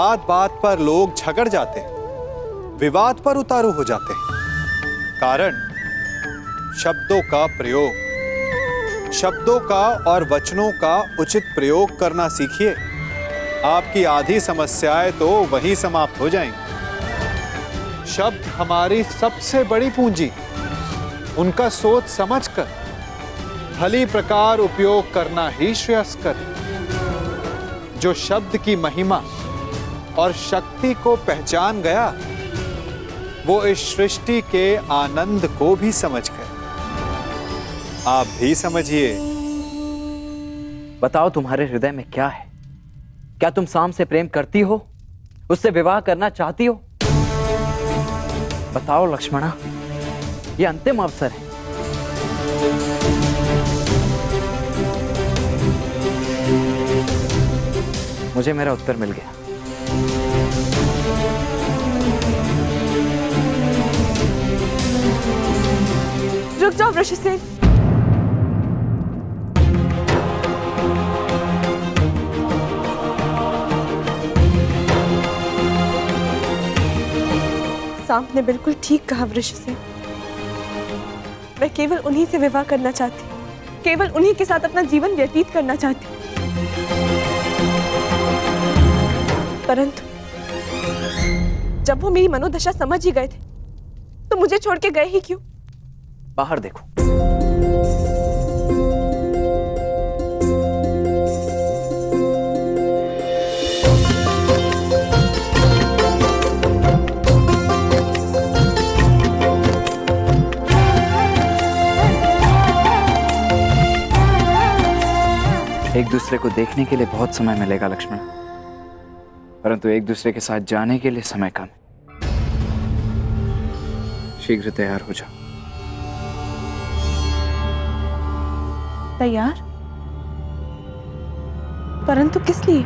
बात बात पर लोग झगड़ जाते हैं, विवाद पर उतारू हो जाते हैं। कारण शब्दों का प्रयोग, शब्दों का और वचनों का उचित प्रयोग करना सीखिए। आपकी आधी समस्याएं तो वहीं समाप्त हो जाएंगी। शब्द हमारी सबसे बड़ी पूंजी, उनका सोच समझकर भली प्रकार उपयोग करना ही श्रेयस्कर है। जो शब्द की महिमा और शक्ति को पहचान गया, वो इस सृष्टि के आनंद को भी समझ गया। आप भी समझिए। बताओ तुम्हारे हृदय में क्या है? क्या तुम साम से प्रेम करती हो? उससे विवाह करना चाहती हो? बताओ लक्ष्मणा, ये अंतिम अवसर है। मुझे मेरा उत्तर मिल गया। रुक जाओ वृषसेन। साम ने बिल्कुल ठीक कहा वृषसेन। मैं केवल उन्हीं से विवाह करना चाहती, केवल उन्हीं के साथ अपना जीवन व्यतीत करना चाहती। परंतु जब वो मेरी मनोदशा समझ ही गए थे, तो मुझे छोड़ के गए ही क्यों? बाहर देखो। एक दूसरे को देखने के लिए बहुत समय मिलेगा लक्ष्मण, परंतु एक दूसरे के साथ जाने के लिए समय कम। शीघ्र तैयार हो जाओ। तैयार? परंतु किस लिए?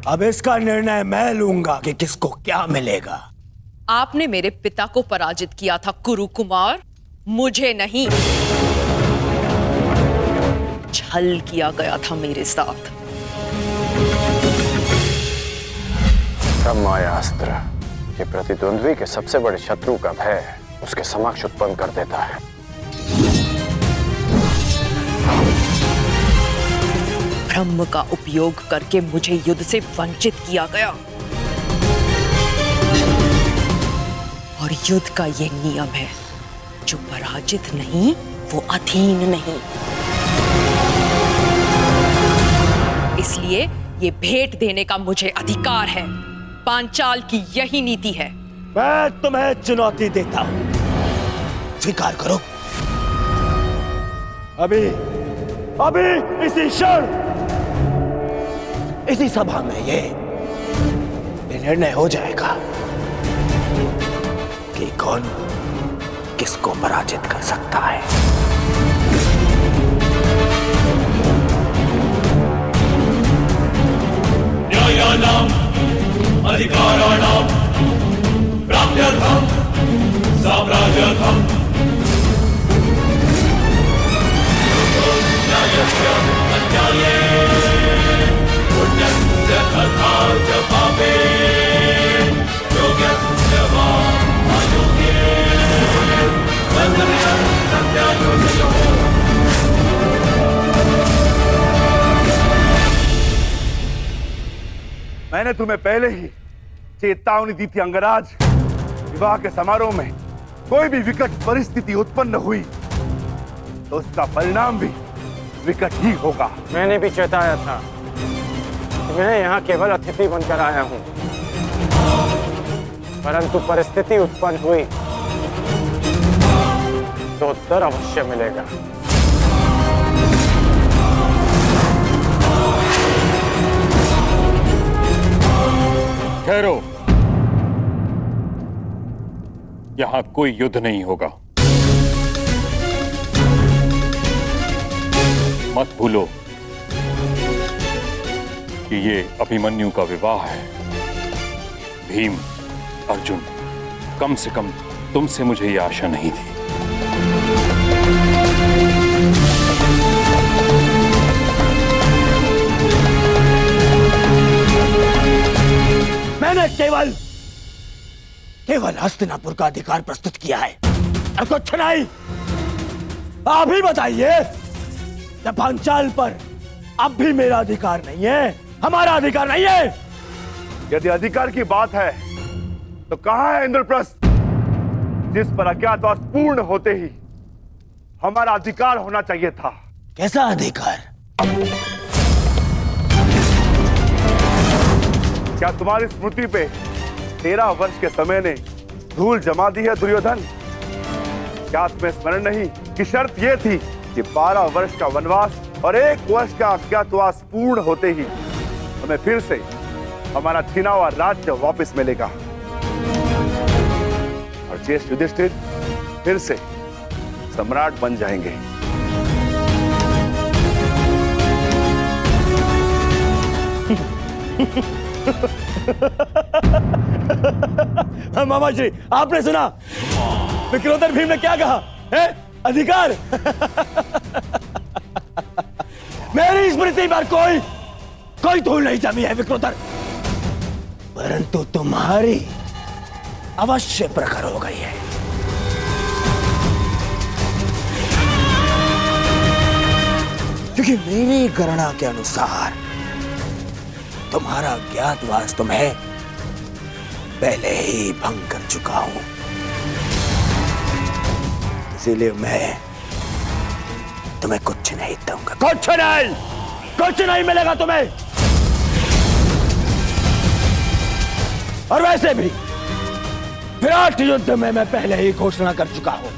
अब इसका निर्णय मैं लूंगा कि किसको क्या मिलेगा। आपने मेरे पिता को पराजित किया था कुरु कुमार, मुझे नहीं। छल किया गया था मेरे साथ। ब्रह्मास्त्र ये प्रतिद्वंद्वी के सबसे बड़े शत्रु का भय उसके समक्ष उत्पन्न कर देता है। ब्रह्म का उपयोग करके मुझे युद्ध से वंचित किया गया, और युद्ध का ये नियम है, जो पराजित नहीं वो अधीन नहीं। इसलिए ये भेंट देने का मुझे अधिकार है। पांचाल की यही नीति है। मैं तुम्हें चुनौती देता हूं, स्वीकार करो। अभी इसी क्षण इसी सभा में ये निर्णय हो जाएगा कि कौन किसको पराजित कर सकता है। न्यायानां अधिकाराणां प्राप्त्यर्थं साम्राज्यर्थं न्यायस्य अन्याये पुण्यस्य तथा च पापे योग्यस्य वा अयोग्ये बन्धनं सत्यायोगयोः। मैंने तुम्हें पहले ही चेतावनी दी थी अंगराज, विवाह के समारोह में कोई भी विकट परिस्थिति उत्पन्न हुई तो उसका परिणाम भी विकट ही होगा। मैंने भी चेताया था कि मैं यहाँ केवल अतिथि बनकर आया हूँ, परंतु परिस्थिति उत्पन्न हुई तो उत्तर अवश्य मिलेगा। ठहरो, यहां कोई युद्ध नहीं होगा। मत भूलो कि ये अभिमन्यु का विवाह है। भीम, अर्जुन, कम से कम तुमसे मुझे ये आशा नहीं थी। मैंने केवल हस्तिनापुर का अधिकार प्रस्तुत किया है और कुछ नहीं। आप ही बताइए, जब पांचाल पर अब भी मेरा अधिकार नहीं है, हमारा अधिकार नहीं है। यदि अधिकार की बात है तो कहां है इंद्रप्रस्थ, जिस पर अज्ञातवास पूर्ण होते ही हमारा अधिकार होना चाहिए था? कैसा अधिकार? क्या तुम्हारी स्मृति पे 13 वर्ष के समय ने धूल जमा दी है दुर्योधन? क्या तुम्हें स्मरण नहीं कि शर्त यह थी कि 12 वर्ष का वनवास और 1 वर्ष का अज्ञातवास पूर्ण होते ही हमें फिर से हमारा छीना हुआ राज्य वापस मिलेगा और ज्येष्ठ युधिष्ठिर फिर से सम्राट बन जाएंगे। मामा जी, आपने सुना विक्रोधर भीम ने क्या कहा है? अधिकार। मेरी स्मृति पर कोई धूल नहीं जमी है विक्रोधर, परंतु तुम्हारी अवश्य प्रखर हो गई है। क्योंकि मेरी गणना के अनुसार तुम्हारा ज्ञातवास तुम्हें पहले ही भंग कर चुका हूं, इसीलिए मैं तुम्हें कुछ नहीं दूंगा। कुछ नहीं मिलेगा तुम्हें। और वैसे भी विराट युद्ध में मैं पहले ही घोषणा कर चुका हूं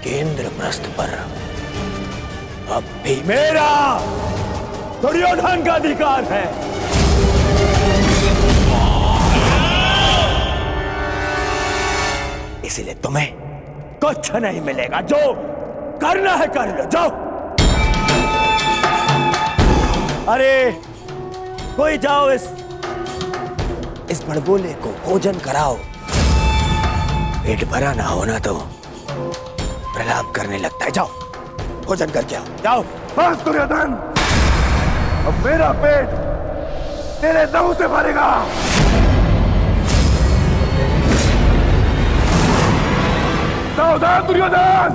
कि इंद्रप्रस्थ पर अब भी मेरा दुर्योधन का अधिकार है। इसीलिए तुम्हें कुछ नहीं मिलेगा। जो करना है कर लो, जाओ। अरे कोई जाओ, इस बड़बोले को भोजन कराओ। पेट भरा ना होना तो प्रलाप करने लगता है। जाओ भोजन करके आओ, जाओ। बस दुर्योधन, अब मेरा पेट तेरे लहू से भरेगा। सावधान दुर्योधन।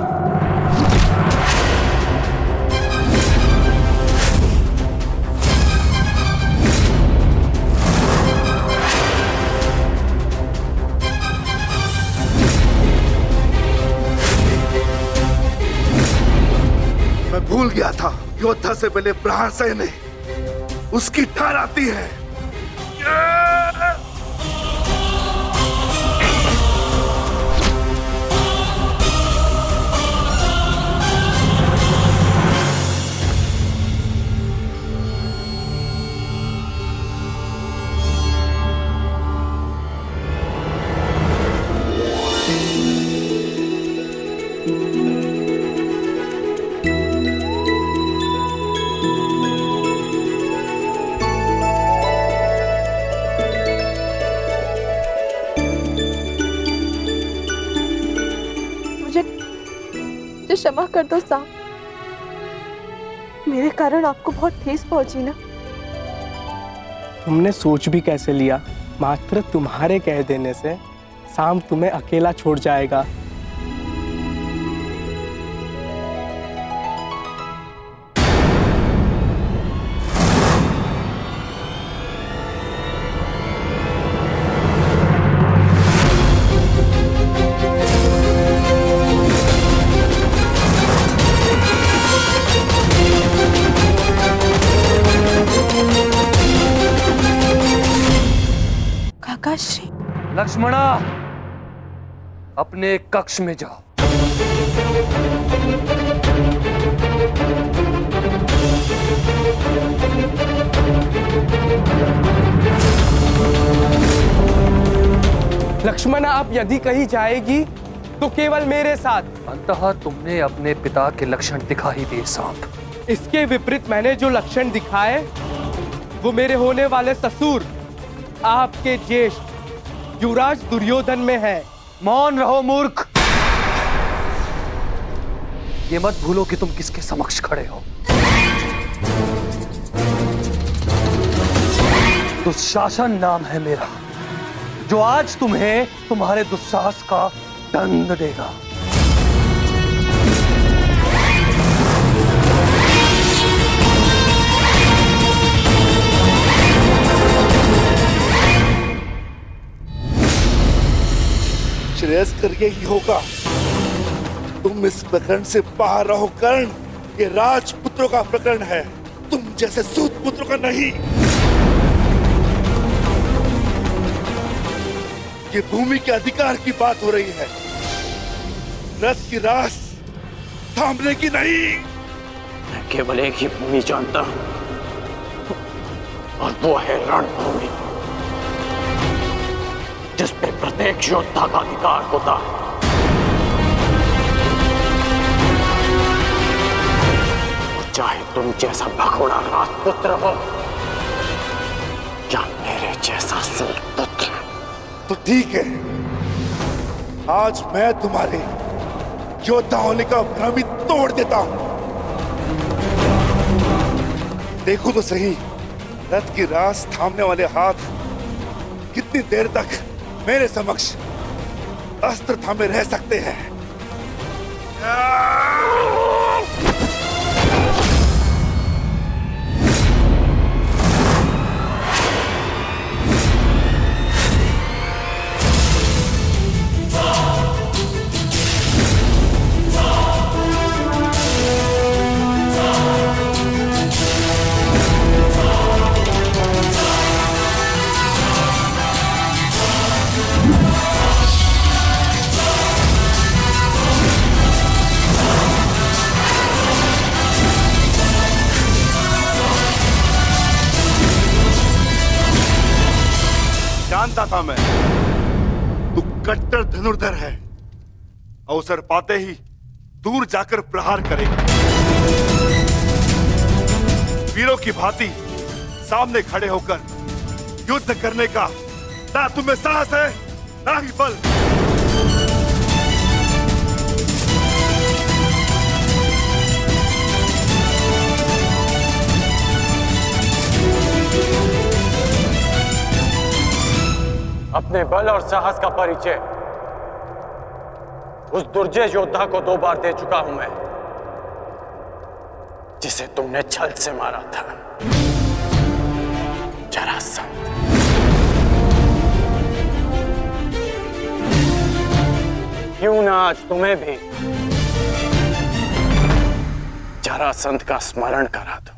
मैं भूल गया था, योद्धा से पहले प्रहार सहने उसकी ठार आती है। क्षमा कर दो साहब, मेरे कारण आपको बहुत ठेस पहुंची ना। तुमने सोच भी कैसे लिया? मात्र तुम्हारे कह देने से शाम तुम्हें अकेला छोड़ जाएगा। श्री लक्ष्मणा, अपने कक्ष में जाओ। लक्ष्मणा, आप यदि कहीं जाएगी तो केवल मेरे साथ। अंततः तुमने अपने पिता के लक्षण दिखा ही दिए सांप। इसके विपरीत मैंने जो लक्षण दिखाए वो मेरे होने वाले ससुर, आपके ज्येष्ठ युवराज दुर्योधन में है। मौन रहो मूर्ख। ये मत भूलो कि तुम किसके समक्ष खड़े हो। दुशासन नाम है मेरा, जो आज तुम्हें तुम्हारे दुस्साहस का दंड देगा। श्रेयस्कर यही होगा। तुम इस प्रकरण से बाहर रहो कर्ण। ये राजपुत्रों का प्रकरण है, तुम जैसे सूत पुत्रों का नहीं। ये भूमि के अधिकार की बात हो रही है, रथ की रास थामने की नहीं। मैं केवल एक ही भूमि जानता हूं, और वो है रणभूमि, जिस पे प्रत्येक योद्धा का अधिकार होता है। चाहे तुम जैसा भगोड़ा राजपुत्र हो या मेरे जैसा सूत पुत्र। तो ठीक है, आज मैं तुम्हारे योद्धा होने का भ्रम ही तोड़ देता हूं। देखो तो सही, रथ की रास थामने वाले हाथ कितनी देर तक मेरे समक्ष अस्त्र थामे रह सकते हैं। जानता था मैं, तू कट्टर धनुर्धर है। अवसर पाते ही दूर जाकर प्रहार करेगा। वीरों की भांति सामने खड़े होकर युद्ध करने का ना तुम्हें साहस है, ना ही बल। अपने बल और साहस का परिचय उस दुर्जय योद्धा को 2 बार दे चुका हूं मैं, जिसे तुमने छल से मारा था, जरासंध। क्यों ना आज तुम्हें भी जरासंध का स्मरण करा दूं।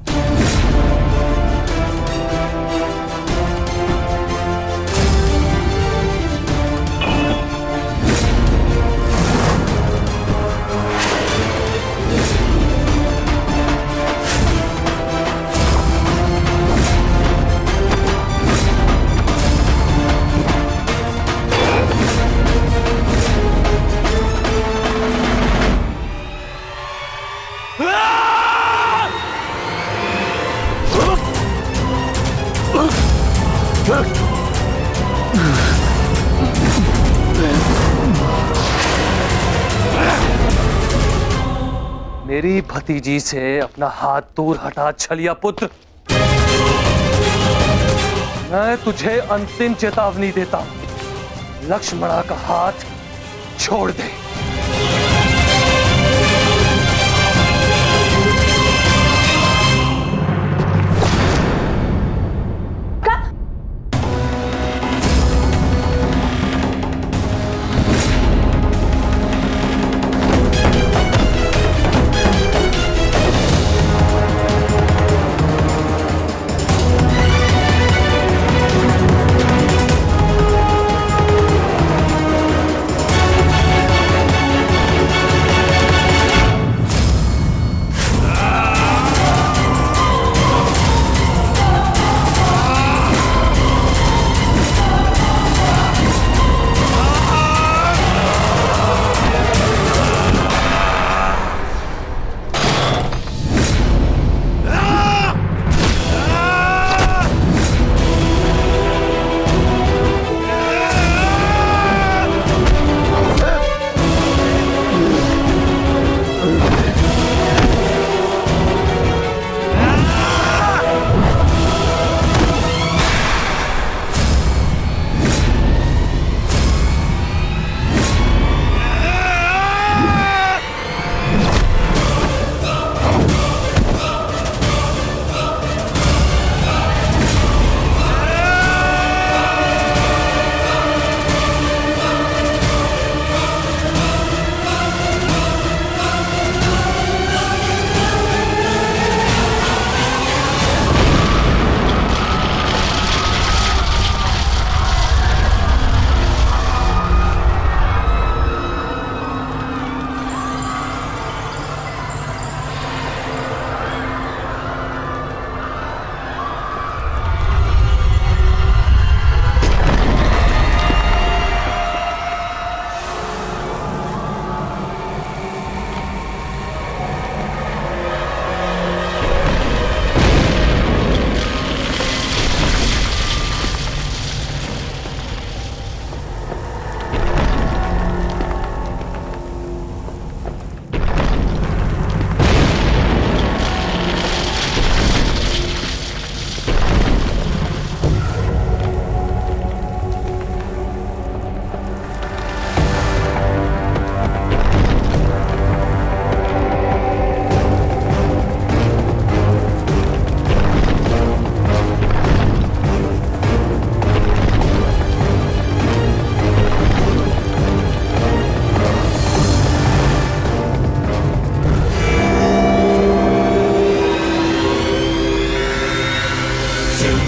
मेरी भतीजी से अपना हाथ दूर हटा छलिया पुत्र। मैं तुझे अंतिम चेतावनी देता हूं, लक्ष्मणा का हाथ छोड़ दे।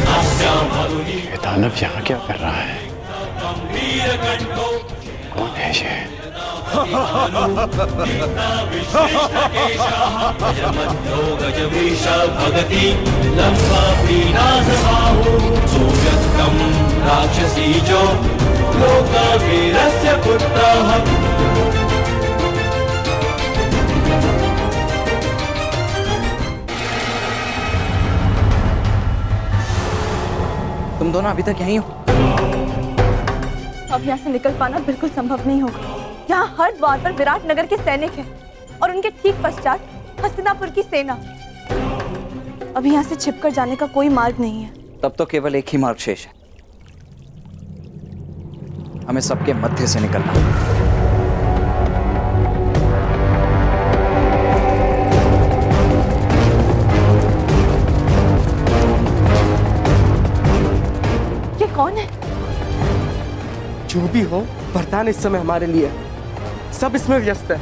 ये दानव यहाँ क्या कर रहा है? कौन है ये? राक्षसी जो लोकवीरस्य पुत्रः। तुम दोनों अभी तक यहीं हो? अब यहाँ से निकल पाना बिल्कुल संभव नहीं होगा। यहाँ हर द्वार पर विराट नगर के सैनिक हैं और उनके ठीक पश्चात हस्तिनापुर की सेना। अभी यहाँ से छिपकर जाने का कोई मार्ग नहीं है। तब तो केवल एक ही मार्ग शेष है, हमें सबके मध्य से निकलना होगा। ये कौन है? जो भी हो, वरदान इस समय हमारे लिए। सब इसमें व्यस्त है,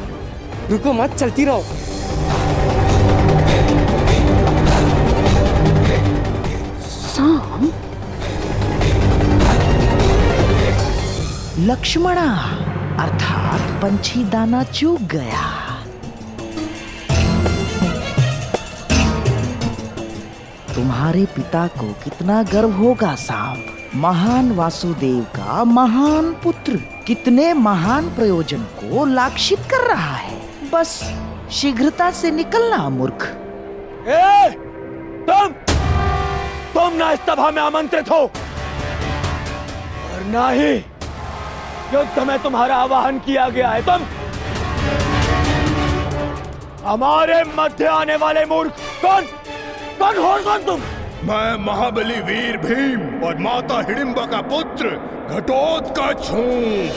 रुको मत, चलती रहो। साम, लक्ष्मणा अर्थात पंछी दाना चूक गया। तुम्हारे पिता को कितना गर्व होगा साम, महान वासुदेव का महान पुत्र कितने महान प्रयोजन को लाक्षित कर रहा है। बस शीघ्रता से निकलना मूर्ख। तुम ना इस सभा में आमंत्रित हो और ना ही युद्ध में तुम्हारा आवाहन किया गया है। तुम हमारे मध्य आने वाले मूर्ख कौन हो? कौन तुम? मैं महाबली वीर भीम और माता हिडिंबा का पुत्र घटोत्कच हूँ।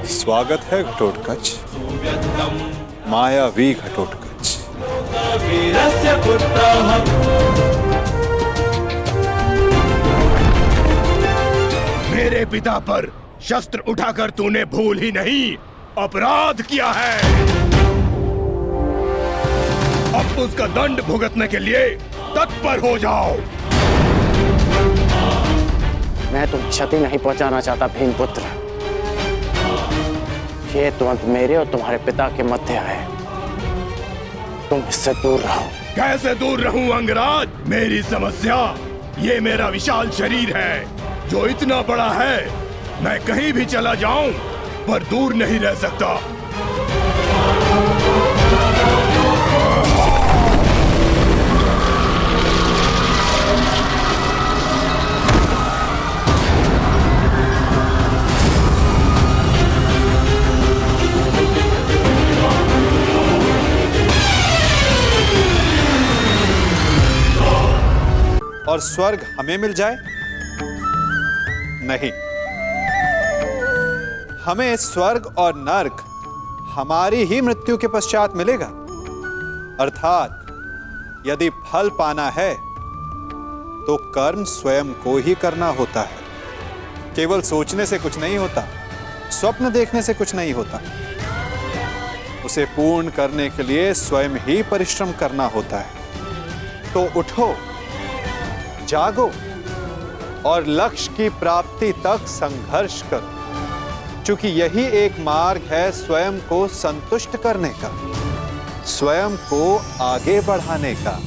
स्वागत है घटोत्कच, मायावी घटोत्कच। मेरे पिता पर शस्त्र उठाकर तूने भूल ही नहीं अपराध किया है। अब उसका दंड भुगतने के लिए तत्पर हो जाओ। मैं तुम्हें क्षति नहीं पहुंचाना चाहता भीमपुत्र। ये तुरंत मेरे और तुम्हारे पिता के मध्य है, तुम इससे दूर रहो। कैसे दूर रहूं अंगराज? मेरी समस्या ये मेरा विशाल शरीर है जो इतना बड़ा है, मैं कहीं भी चला जाऊं पर दूर नहीं रह सकता। और स्वर्ग हमें मिल जाए? नहीं, हमें स्वर्ग और नर्क हमारी ही मृत्यु के पश्चात मिलेगा। अर्थात यदि फल पाना है तो कर्म स्वयं को ही करना होता है। केवल सोचने से कुछ नहीं होता, स्वप्न देखने से कुछ नहीं होता। उसे पूर्ण करने के लिए स्वयं ही परिश्रम करना होता है। तो उठो, जागो और लक्ष्य की प्राप्ति तक संघर्ष करो, क्योंकि यही एक मार्ग है स्वयं को संतुष्ट करने का, स्वयं को आगे बढ़ाने का।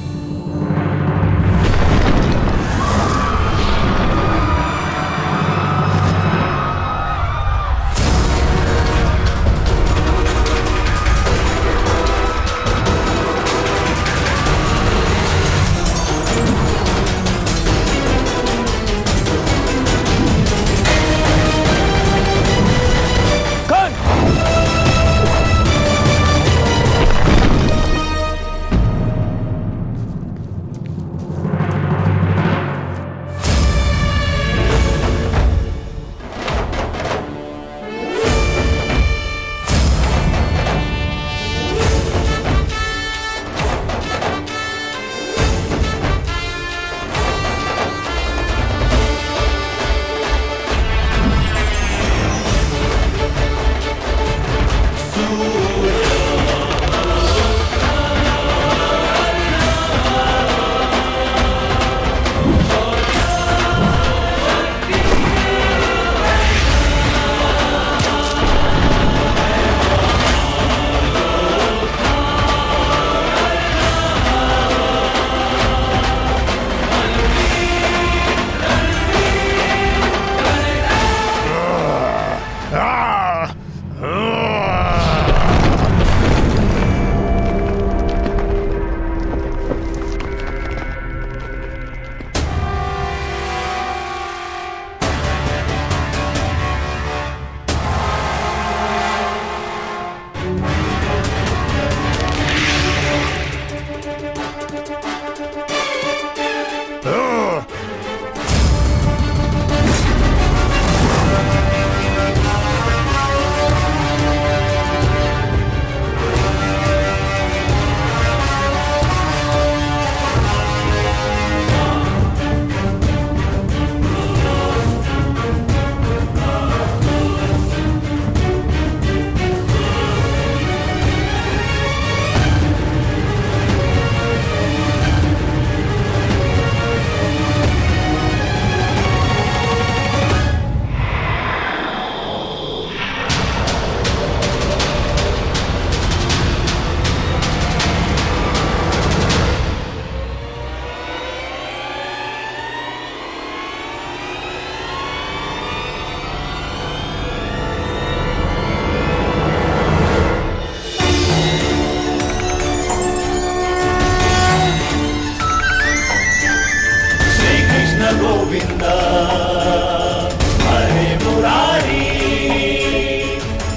हरे मुरारी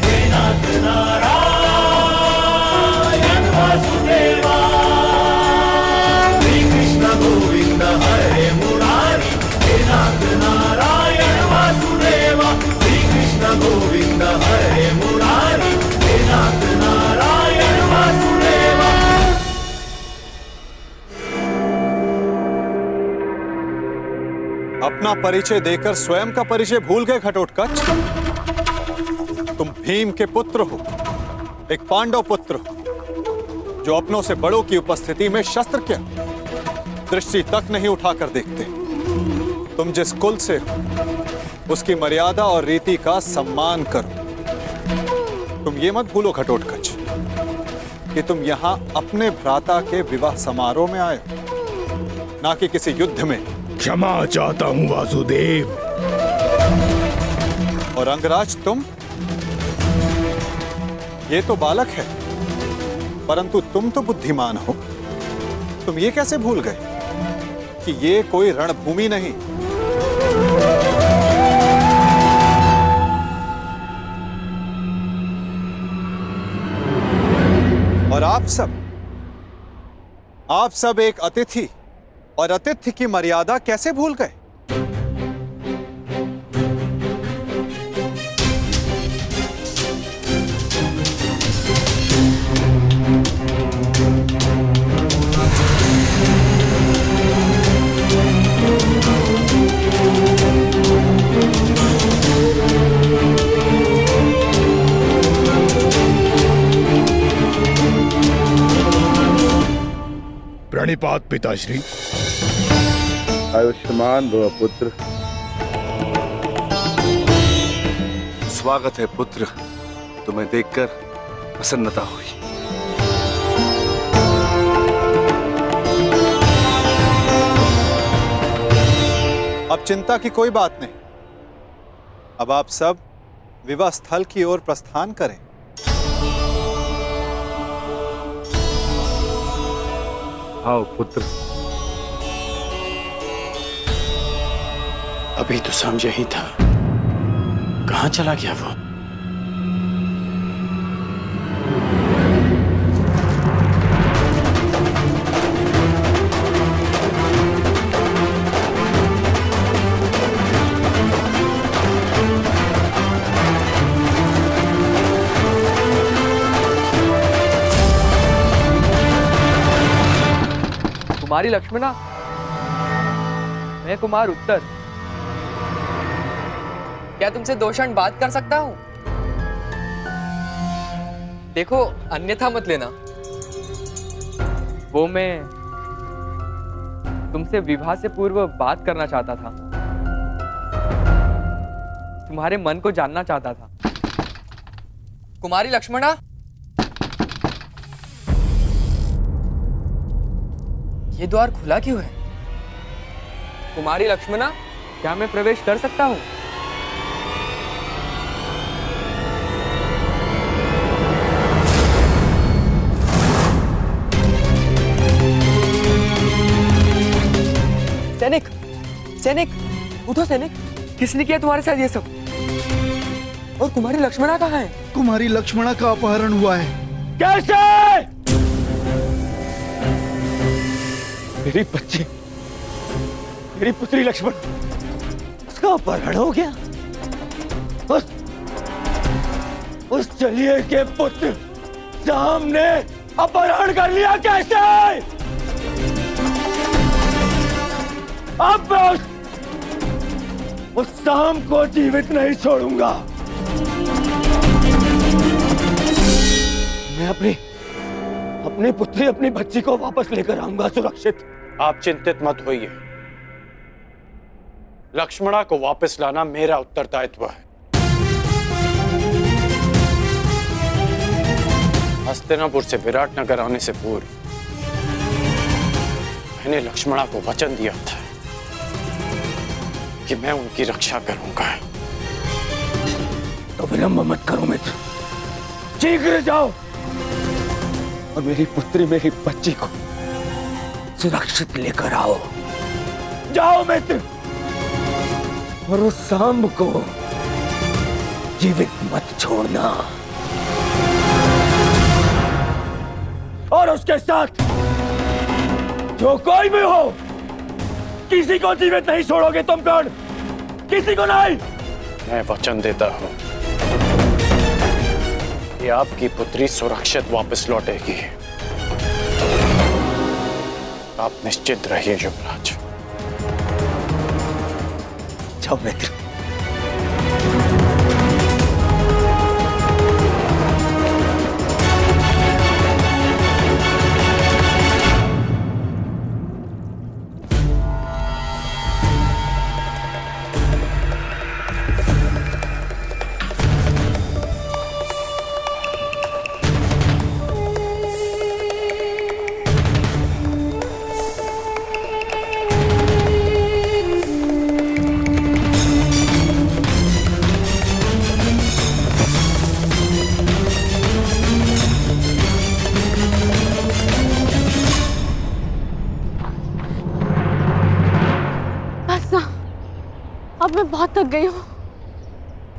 हे नाथ नारायण वासुदेवा श्री कृष्ण गोविंद हरे मुरारी हे नाथ नारायण वासुदेवा श्री कृष्ण गोविंद हरे मुरारी हे नाथ नारायण वासुदेवा। अपना परिचय देकर स्वयं का परिचय भूल गए घटोत्कच। तुम भीम के पुत्र हो, एक पांडव पुत्र हो, जो अपनों से बड़ों की उपस्थिति में शस्त्र क्या दृष्टि तक नहीं उठाकर देखते। तुम जिस कुल से हो उसकी मर्यादा और रीति का सम्मान करो। तुम ये मत भूलो घटोत्कच कि तुम यहां अपने भ्राता के विवाह समारोह में आए हो, ना कि किसी युद्ध में। क्षमा चाहता हूं वासुदेव। और अंगराज तुम, ये तो बालक है, परंतु तुम तो बुद्धिमान हो। तुम ये कैसे भूल गए कि ये कोई रणभूमि नहीं, और आप सब एक अतिथि और अतिथि की मर्यादा कैसे भूल गए? प्रणिपात पिताश्री। आयुष्मान भव पुत्र। स्वागत है पुत्र, तुम्हें देखकर प्रसन्नता हुई। अब चिंता की कोई बात नहीं। अब आप सब विवाह स्थल की ओर प्रस्थान करें। आओ पुत्र। अभी तो समझ यही था, कहां चला गया वो? कुमारी लक्ष्मणा, मैं कुमार उत्तर। क्या तुमसे दो क्षण बात कर सकता हूं? देखो, अन्यथा मत लेना। वो मैं तुमसे विवाह से पूर्व बात करना चाहता था, तुम्हारे मन को जानना चाहता था। कुमारी लक्ष्मणा, ये द्वार खुला क्यों है? कुमारी लक्ष्मणा, क्या मैं प्रवेश कर सकता हूं? सैनिक, सैनिक, उठो सैनिक। किसने किया तुम्हारे साथ ये सब? और कुमारी लक्ष्मणा कहाँ है? कुमारी लक्ष्मणा का अपहरण हुआ है। कैसे? मेरी बच्ची, मेरी पुत्री लक्ष्मण, उसका अपहरण हो गया। उस चलिए के पुत्र सामने अपहरण कर लिया। कैसे? अब मैं उस शाम को जीवित नहीं छोड़ूंगा। मैं अपनी पुत्री, अपनी बच्ची को वापस लेकर आऊंगा सुरक्षित। आप चिंतित मत होइए, लक्ष्मणा को वापस लाना मेरा उत्तरदायित्व है। हस्तिनापुर से विराटनगर आने से पूर्व मैंने लक्ष्मणा को वचन दिया था कि मैं उनकी रक्षा करूंगा। तो विलंब मत करो मित्र, शीघ्र जाओ और मेरी पुत्री, मेरी बच्ची को सुरक्षित लेकर आओ। जाओ मित्र। और उस सांब को जीवित मत छोड़ना। और उसके साथ जो कोई भी हो, किसी को जीवित नहीं छोड़ोगे तुम कर्ण, किसी को नहीं। मैं वचन देता हूं कि आपकी पुत्री सुरक्षित वापस लौटेगी। आप निश्चित रहिए युवराज। जाओ मित्र। अब मैं बहुत थक गई हूँ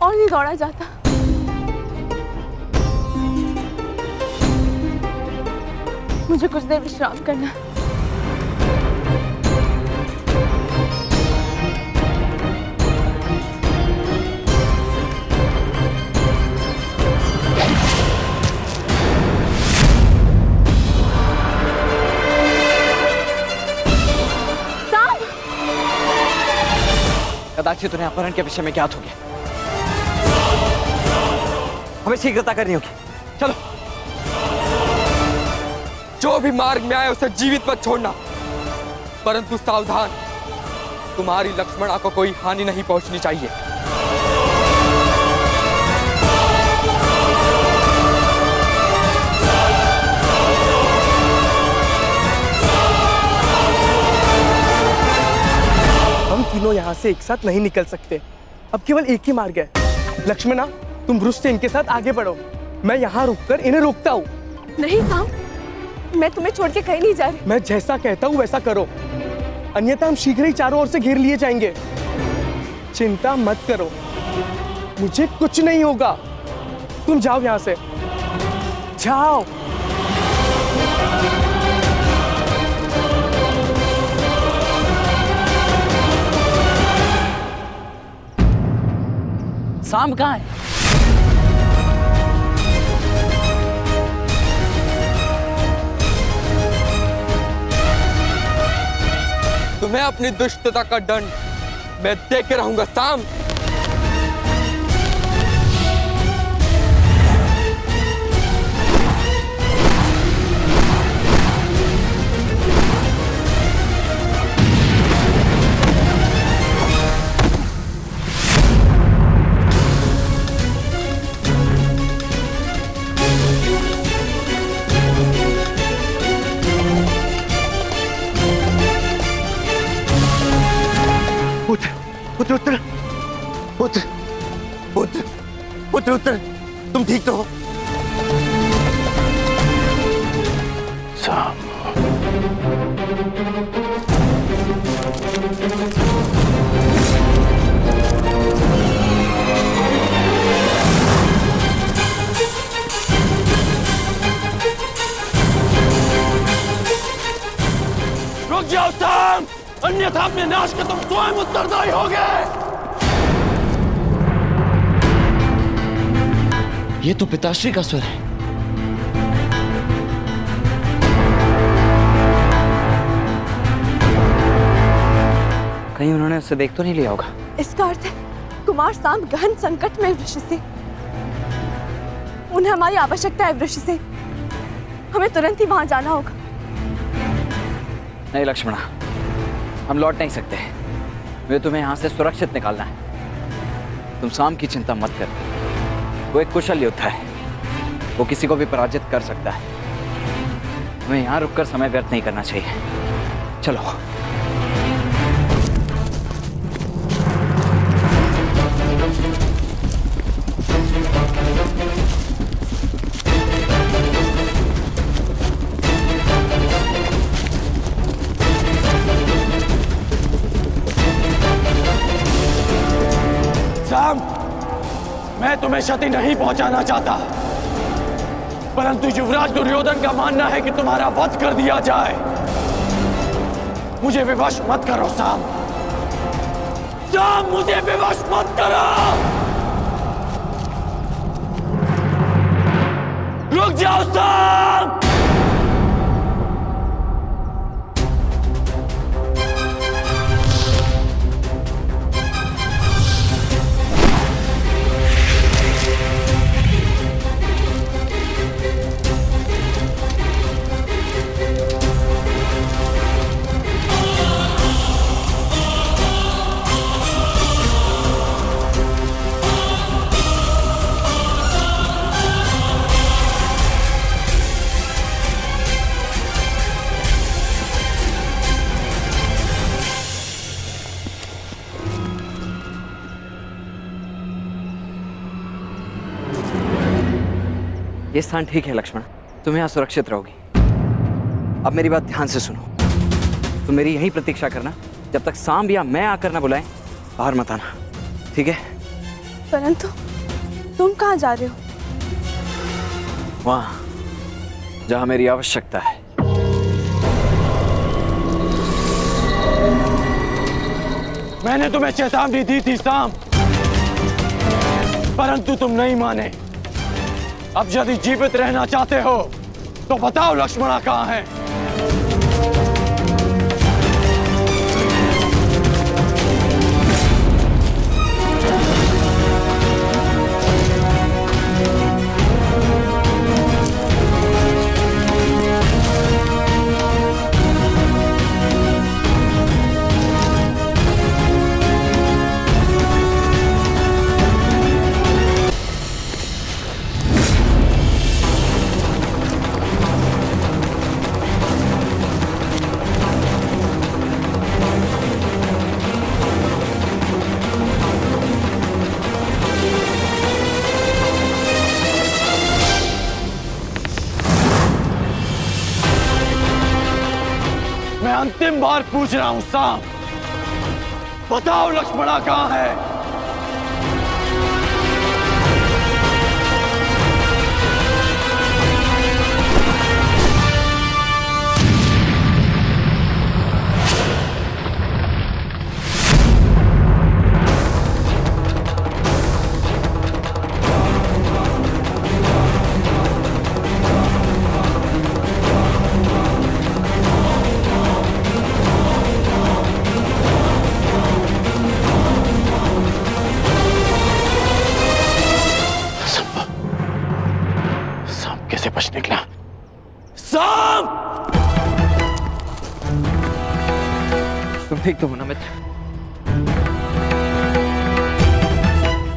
और नहीं दौड़ा जाता। मुझे कुछ देर विश्राम करना है। कदाचित उन्हें अपहरण के विषय में ज्ञात हो गया। हमें शीघ्रता करनी होगी। चलो। जो भी मार्ग में आए उसे जीवित मत छोड़ना, परंतु सावधान, तुम्हारी लक्ष्मणा को कोई हानि नहीं पहुंचनी चाहिए। हम तीनों यहाँ से एक साथ नहीं निकल सकते। अब केवल एक ही मार्ग है। लक्ष्मणा, तुम ब्रुश से इनके साथ आगे बढ़ो, मैं यहाँ रुककर इन्हें रोकता हूँ। नहीं साम, मैं तुम्हें छोड़ के कहीं नहीं जा रही। मैं जैसा कहता हूँ वैसा करो, अन्यथा हम शीघ्र ही चारों ओर से घेर लिए जाएंगे। चिंता मत करो, मुझे कुछ नहीं होगा। तुम जाओ यहाँ से, जाओ। सांब कहाँ है? तुम्हें अपनी दुष्टता का दंड मैं दे के रहूंगा सांब। पुत्र उत्तर, पुत्र पुत्र पुत्र उत्तर, तुम ठीक तो हो? रुक जाओ साम, अन्यथा अपने नाश के तुम स्वयं उत्तरदायी होगे। ये तो पिताश्री का स्वर है। कहीं उन्होंने उसे देख तो नहीं लिया होगा। इसका अर्थ है कुमार सांब गहन संकट में वृक्ष से। उन्हें हमारी आवश्यकता है वृक्ष से। हमें तुरंत ही वहां जाना होगा। नहीं लक्ष्मणा, हम लौट नहीं सकते। वे तुम्हें यहाँ से सुरक्षित निकालना है। तुम सांब की चिंता मत कर। वो एक कुशल योद्धा है, वो किसी को भी पराजित कर सकता है। हमें यहाँ रुककर समय व्यर्थ नहीं करना चाहिए। चलो। मैं तुम्हें क्षति नहीं पहुंचाना चाहता, परंतु युवराज दुर्योधन का मानना है कि तुम्हारा वध कर दिया जाए। मुझे विवश मत करो साम, साम मुझे विवश मत करो। रुक जाओ साम। ये स्थान ठीक है लक्ष्मण, तुम यहाँ सुरक्षित रहोगी। अब मेरी बात ध्यान से सुनो, तुम मेरी यही प्रतीक्षा करना, जब तक सांब या मैं आकर ना बुलाएं, बाहर मत आना, ठीक है? परंतु तुम कहाँ जा रहे हो? वहां जहां मेरी आवश्यकता है। मैंने तुम्हें चेतावनी दी थी साम, परंतु तुम नहीं माने। अब यदि जीवित रहना चाहते हो तो बताओ लक्ष्मणा कहाँ है? मैं अंतिम बार पूछ रहा हूं साम, बताओ लक्ष्मणा कहाँ है? कैसे बच निकला? साम! तुम ठीक तो हो ना मित्र?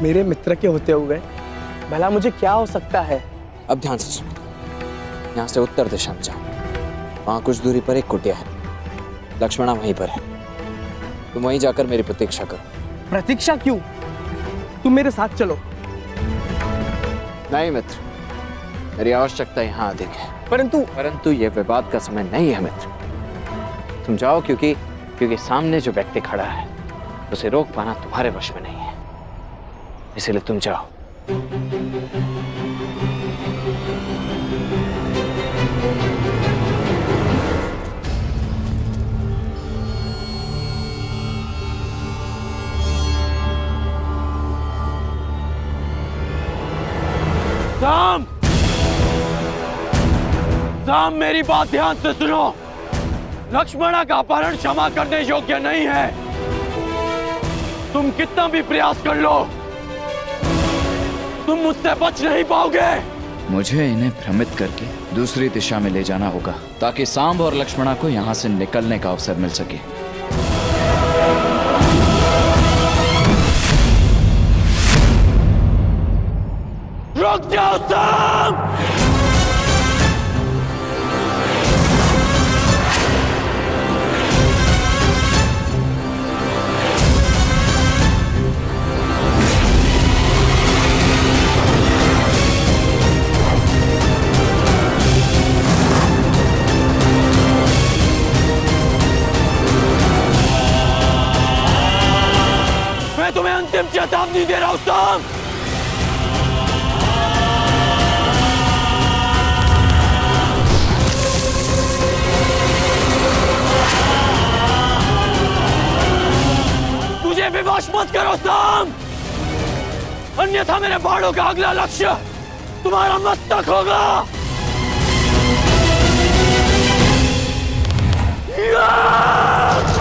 मेरे मित्र के होते हुए भला मुझे क्या हो सकता है? अब ध्यान से सुनो, यहाँ से उत्तर दिशा में जाओ, वहां कुछ दूरी पर एक कुटिया है, लक्ष्मणा वहीं पर है, तुम वहीं जाकर मेरी प्रतीक्षा करो। प्रतीक्षा क्यों? तुम मेरे साथ चलो। नहीं मित्र, मेरी आवश्यकता यहाँ अधिक है। परंतु यह विवाद का समय नहीं है मित्र। तुम जाओ, क्योंकि सामने जो व्यक्ति खड़ा है उसे रोक पाना तुम्हारे वश में नहीं है, इसलिए तुम जाओ। साम! साम, मेरी बात ध्यान से सुनो। लक्ष्मणा का अपहरण क्षमा करने योग्य नहीं है। तुम कितना भी प्रयास कर लो, तुम मुझसे बच नहीं पाओगे। मुझे इन्हें भ्रमित करके दूसरी दिशा में ले जाना होगा, ताकि सांब और लक्ष्मणा को यहाँ से निकलने का अवसर मिल सके। रुक जाओ साम! मैं तुम्हें अंतिम चेतावनी दे रहा हूं साम! विवश मत करो साम, अन्यथा मेरे बाणों का अगला लक्ष्य तुम्हारा मस्तक होगा। या!